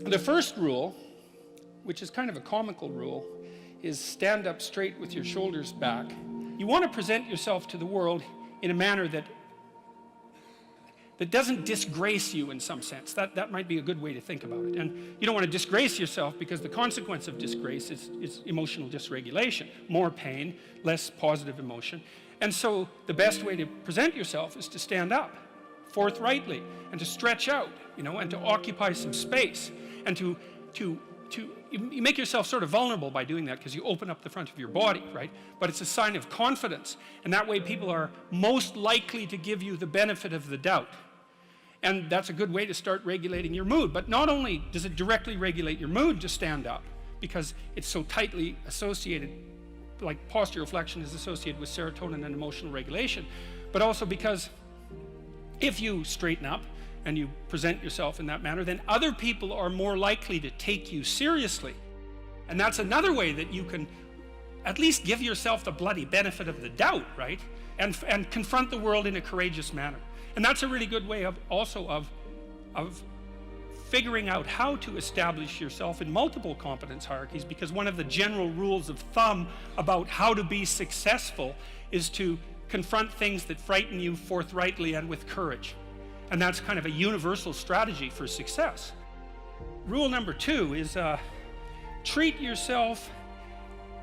The first rule, which is kind of a comical rule, is stand up straight with your shoulders back. You want to present yourself to the world in a manner that doesn't disgrace you in some sense. That might be a good way to think about it. And you don't want to disgrace yourself, because the consequence of disgrace is emotional dysregulation. More pain, less positive emotion. And so the best way to present yourself is to stand up forthrightly and to stretch out, and to occupy some space, and to you make yourself sort of vulnerable by doing that, because you open up the front of your body, right? But it's a sign of confidence, and that way people are most likely to give you the benefit of the doubt. And that's a good way to start regulating your mood. But not only does it directly regulate your mood to stand up, because it's so tightly associated, like postural flexion is associated with serotonin and emotional regulation, but also because if you straighten up and you present yourself in that manner, then other people are more likely to take you seriously. And that's another way that you can at least give yourself the bloody benefit of the doubt, right? And confront the world in a courageous manner. And that's a really good way of figuring out how to establish yourself in multiple competence hierarchies, because one of the general rules of thumb about how to be successful is to confront things that frighten you forthrightly and with courage. And that's kind of a universal strategy for success. Rule number 2 is treat yourself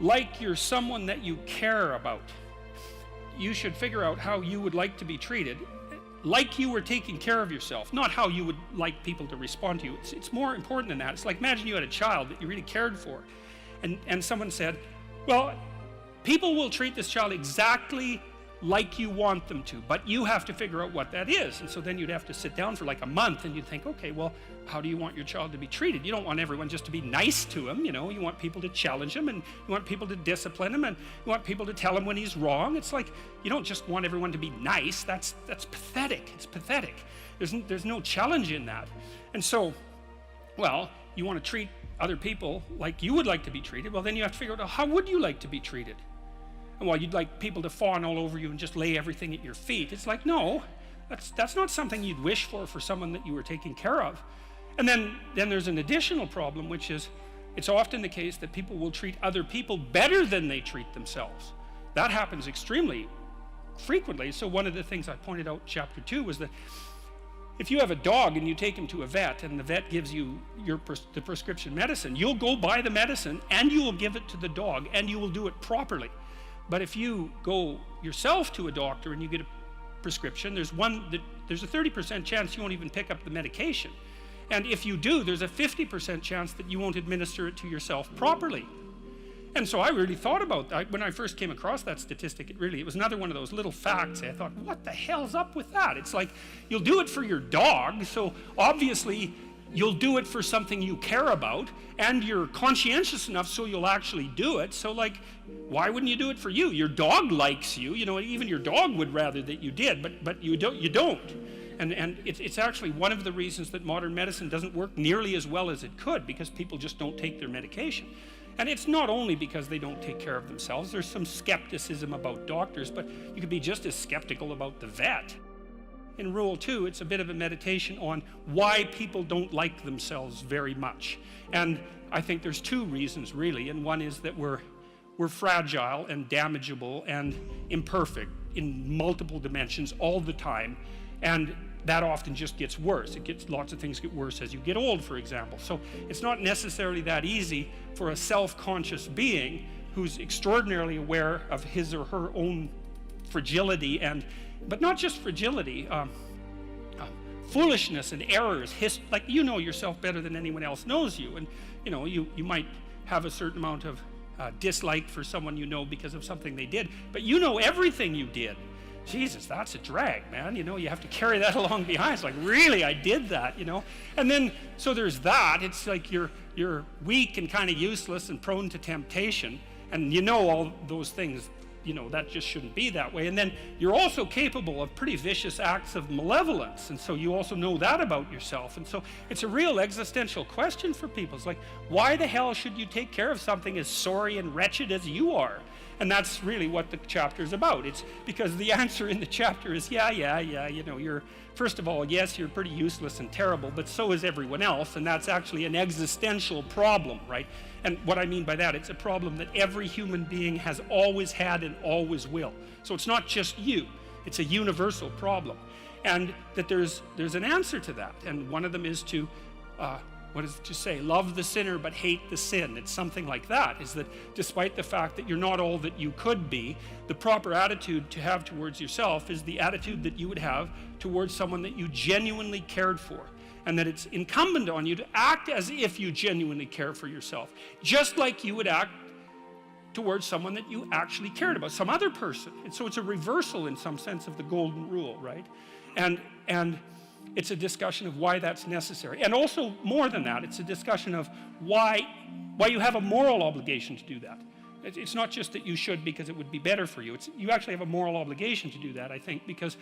like you're someone that you care about. You should figure out how you would like to be treated, like you were taking care of yourself, not how you would like people to respond to you. It's more important than that. It's like, imagine you had a child that you really cared for, and someone said, well, people will treat this child exactly like you want them to, but you have to figure out what that is. And so then you'd have to sit down for like a month and you'd think, okay, well, how do you want your child to be treated? You don't want everyone just to be nice to him, you want people to challenge him, and you want people to discipline him, and you want people to tell him when he's wrong. It's like, you don't just want everyone to be nice. That's pathetic. It's pathetic. There's no challenge in that. And so, well, you want to treat other people like you would like to be treated. Well, then you have to figure out, how would you like to be treated? And while you'd like people to fawn all over you and just lay everything at your feet, it's like, no, that's not something you'd wish for someone that you were taking care of. And then there's an additional problem, which is it's often the case that people will treat other people better than they treat themselves. That happens extremely frequently. So one of the things I pointed out in chapter 2 was that if you have a dog and you take him to a vet, and the vet gives you the prescription medicine, you'll go buy the medicine and you will give it to the dog, and you will do it properly. But if you go yourself to a doctor and you get a prescription, there's a 30% chance you won't even pick up the medication. And if you do, there's a 50% chance that you won't administer it to yourself properly. And so I really thought about that. When I first came across that statistic, it was another one of those little facts. I thought, what the hell's up with that? It's like, you'll do it for your dog, so obviously you'll do it for something you care about, and you're conscientious enough so you'll actually do it. So like, why wouldn't you do it for you? Your dog likes you, even your dog would rather that you did, but you don't. And it's actually one of the reasons that modern medicine doesn't work nearly as well as it could, because people just don't take their medication. And it's not only because they don't take care of themselves. There's some skepticism about doctors, but you could be just as skeptical about the vet. In Rule 2, it's a bit of a meditation on why people don't like themselves very much. And I think there's 2 reasons, really. And one is that we're fragile and damageable and imperfect in multiple dimensions all the time. And that often just gets worse. Lots of things get worse as you get old, for example. So it's not necessarily that easy for a self-conscious being who's extraordinarily aware of his or her own fragility, but not just fragility, foolishness and errors. Like, you know yourself better than anyone else knows you, and you might have a certain amount of dislike for someone you know because of something they did, but you know everything you did. Jesus, that's a drag, man. You have to carry that along behind. It's like, really, I did that, And then, so there's that. It's like you're weak and kind of useless and prone to temptation, and all those things. That just shouldn't be that way. And then you're also capable of pretty vicious acts of malevolence. And so you also know that about yourself. And so it's a real existential question for people. It's like, why the hell should you take care of something as sorry and wretched as you are? And that's really what the chapter is about. It's because the answer in the chapter is, yeah, you know, you're, first of all, yes, you're pretty useless and terrible, but so is everyone else, and that's actually an existential problem, right? And what I mean by that, it's a problem that every human being has always had and always will. So it's not just you, it's a universal problem. And that there's an answer to that, and one of them is to, what does it to say? Love the sinner but hate the sin. It's something like that, is that despite the fact that you're not all that you could be, the proper attitude to have towards yourself is the attitude that you would have towards someone that you genuinely cared for. And that it's incumbent on you to act as if you genuinely care for yourself, just like you would act towards someone that you actually cared about, some other person. And so it's a reversal in some sense of the golden rule, right? And it's a discussion of why that's necessary. And also, more than that, it's a discussion of why you have a moral obligation to do that. It's not just that you should because it would be better for you. You actually have a moral obligation to do that, I think, because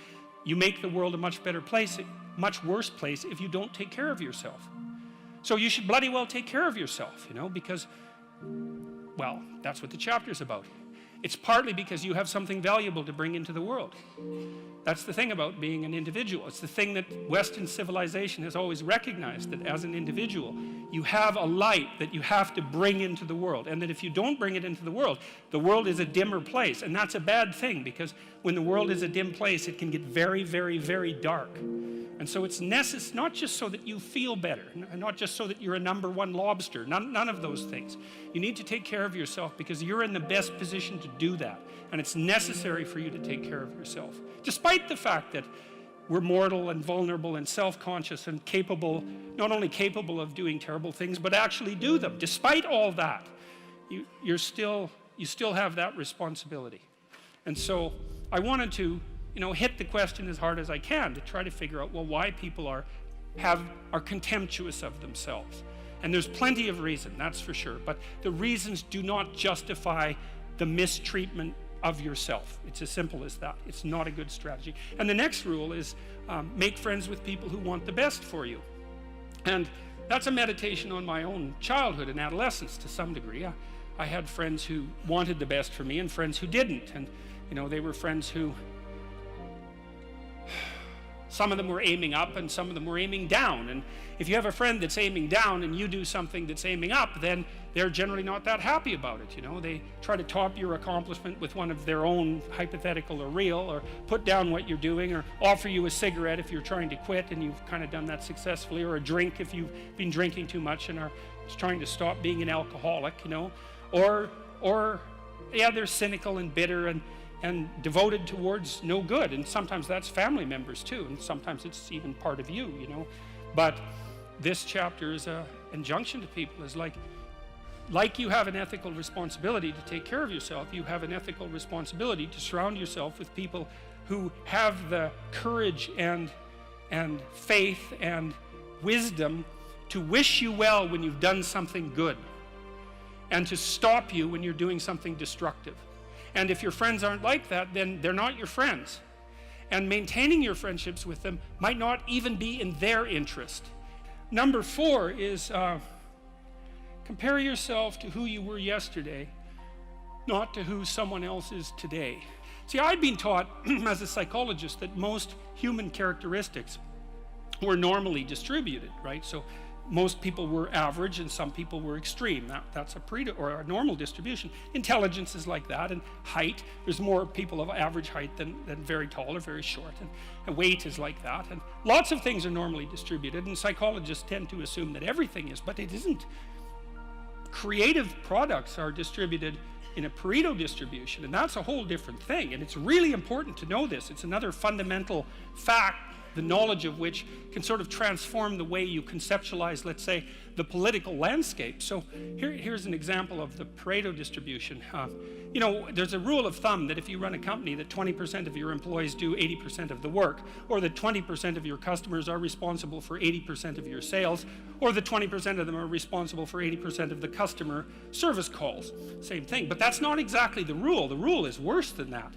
you make the world a much better place, a much worse place if you don't take care of yourself. So you should bloody well take care of yourself, you know, because, well, that's what the chapter's about. It's partly because you have something valuable to bring into the world. That's the thing about being an individual. It's the thing that Western civilization has always recognized, that as an individual, you have a light that you have to bring into the world, and that if you don't bring it into the world is a dimmer place, and that's a bad thing, because when the world is a dim place, it can get very, very, very dark. And so it's necessary, not just so that you feel better, not just so that you're a #1 lobster, none of those things. You need to take care of yourself because you're in the best position to do that. And it's necessary for you to take care of yourself. Despite the fact that we're mortal and vulnerable and self-conscious and capable, not only capable of doing terrible things, but actually do them. Despite all that, you still have that responsibility. And so I wanted to, you know, hit the question as hard as I can to try to figure out, well, why people are contemptuous of themselves. And there's plenty of reason, that's for sure, but the reasons do not justify the mistreatment of yourself. It's as simple as that. It's not a good strategy. And the next rule is make friends with people who want the best for you. And that's a meditation on my own childhood and adolescence to some degree. I had friends who wanted the best for me and friends who didn't. And, you know, they were friends who, some of them were aiming up and some of them were aiming down. And if you have a friend that's aiming down and you do something that's aiming up, then they're generally not that happy about it, you know. They try to top your accomplishment with one of their own, hypothetical or real, or put down what you're doing, or offer you a cigarette if you're trying to quit and you've kind of done that successfully, or a drink if you've been drinking too much and are trying to stop being an alcoholic, you know. Or yeah, they're cynical and bitter and devoted towards no good. And sometimes that's family members too, and sometimes it's even part of you, you know. But this chapter is an injunction to people, is like you have an ethical responsibility to take care of yourself, you have an ethical responsibility to surround yourself with people who have the courage and faith and wisdom to wish you well when you've done something good, and to stop you when you're doing something destructive. And if your friends aren't like that, then they're not your friends. And maintaining your friendships with them might not even be in their interest. Number 4 is compare yourself to who you were yesterday, not to who someone else is today. See, I'd been taught as a psychologist that most human characteristics were normally distributed, right? So most people were average and some people were extreme. That's a normal distribution. Intelligence is like that, and height, there's more people of average height than very tall or very short, and weight is like that, and lots of things are normally distributed, and psychologists tend to assume that everything is, but it isn't. Creative products are distributed in a Pareto distribution, and that's a whole different thing, and it's really important to know this. It's another fundamental fact, the knowledge of which can sort of transform the way you conceptualize, let's say, the political landscape. So here's an example of the Pareto distribution. You know, there's a rule of thumb that if you run a company, that 20% of your employees do 80% of the work, or that 20% of your customers are responsible for 80% of your sales, or that 20% of them are responsible for 80% of the customer service calls. Same thing, but that's not exactly the rule. The rule is worse than that.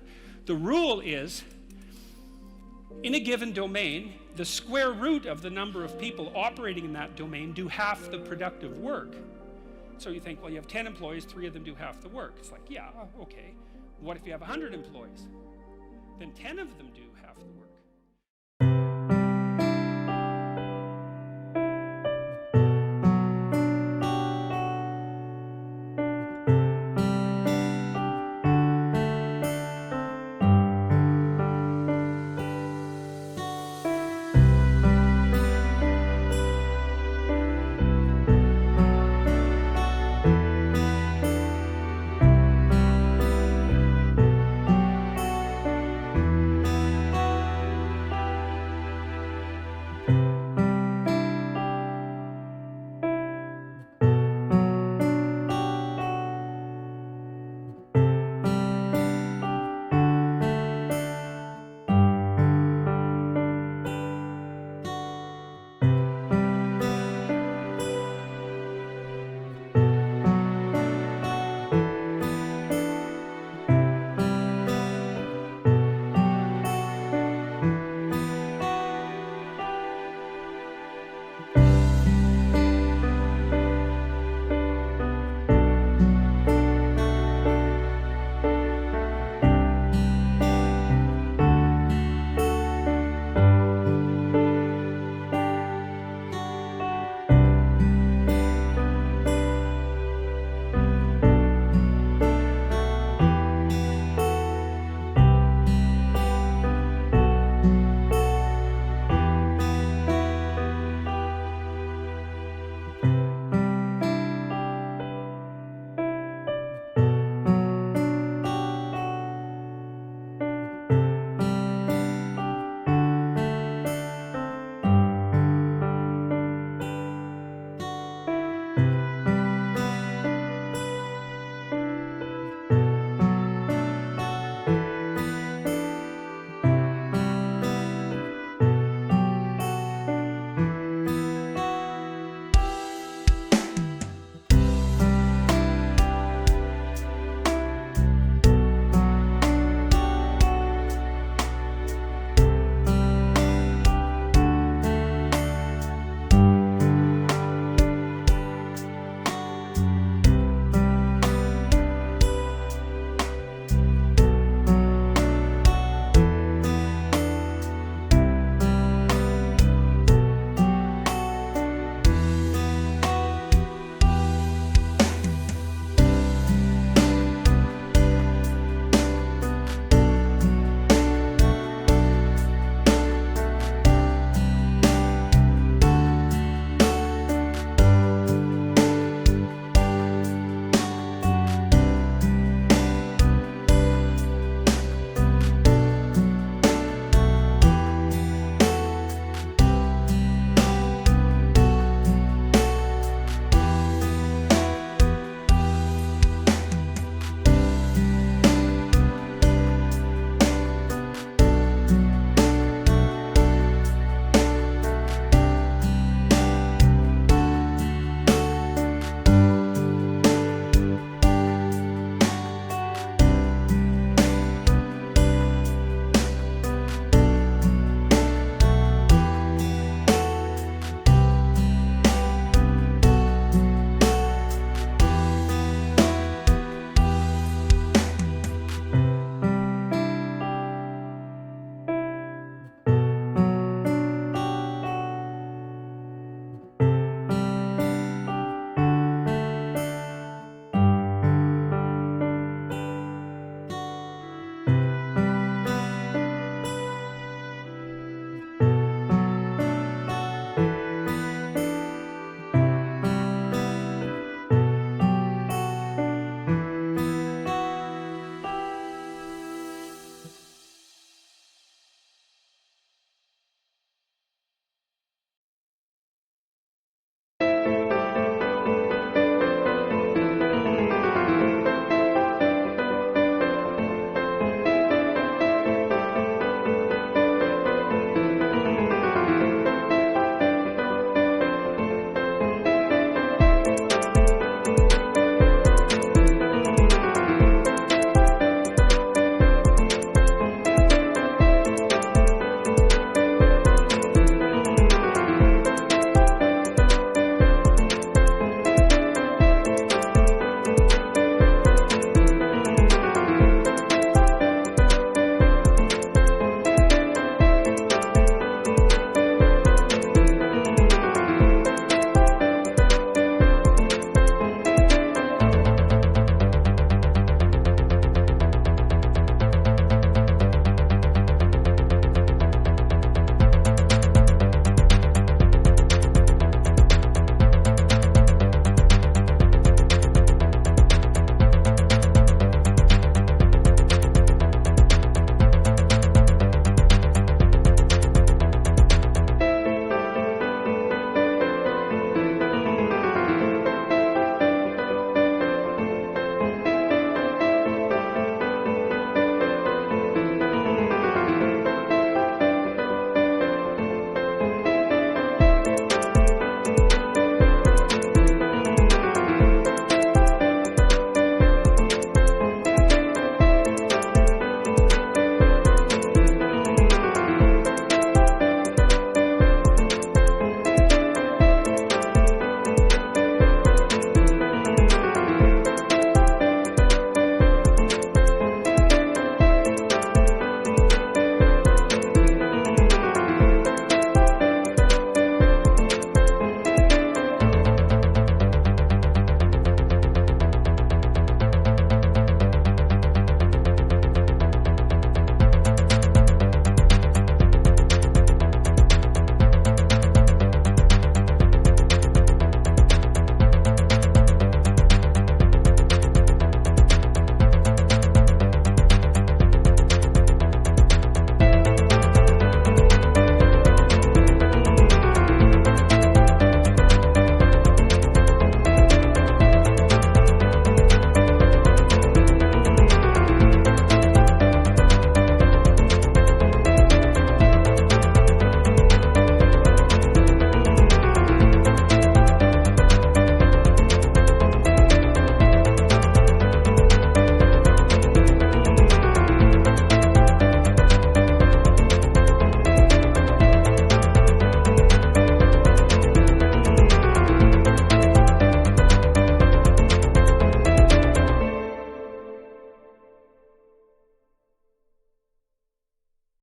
The rule is, in a given domain, the square root of the number of people operating in that domain do half the productive work. So you think, well, you have 10 employees, 3 of them do half the work. It's like, yeah, okay. What if you have 100 employees? Then 10 of them do half the work.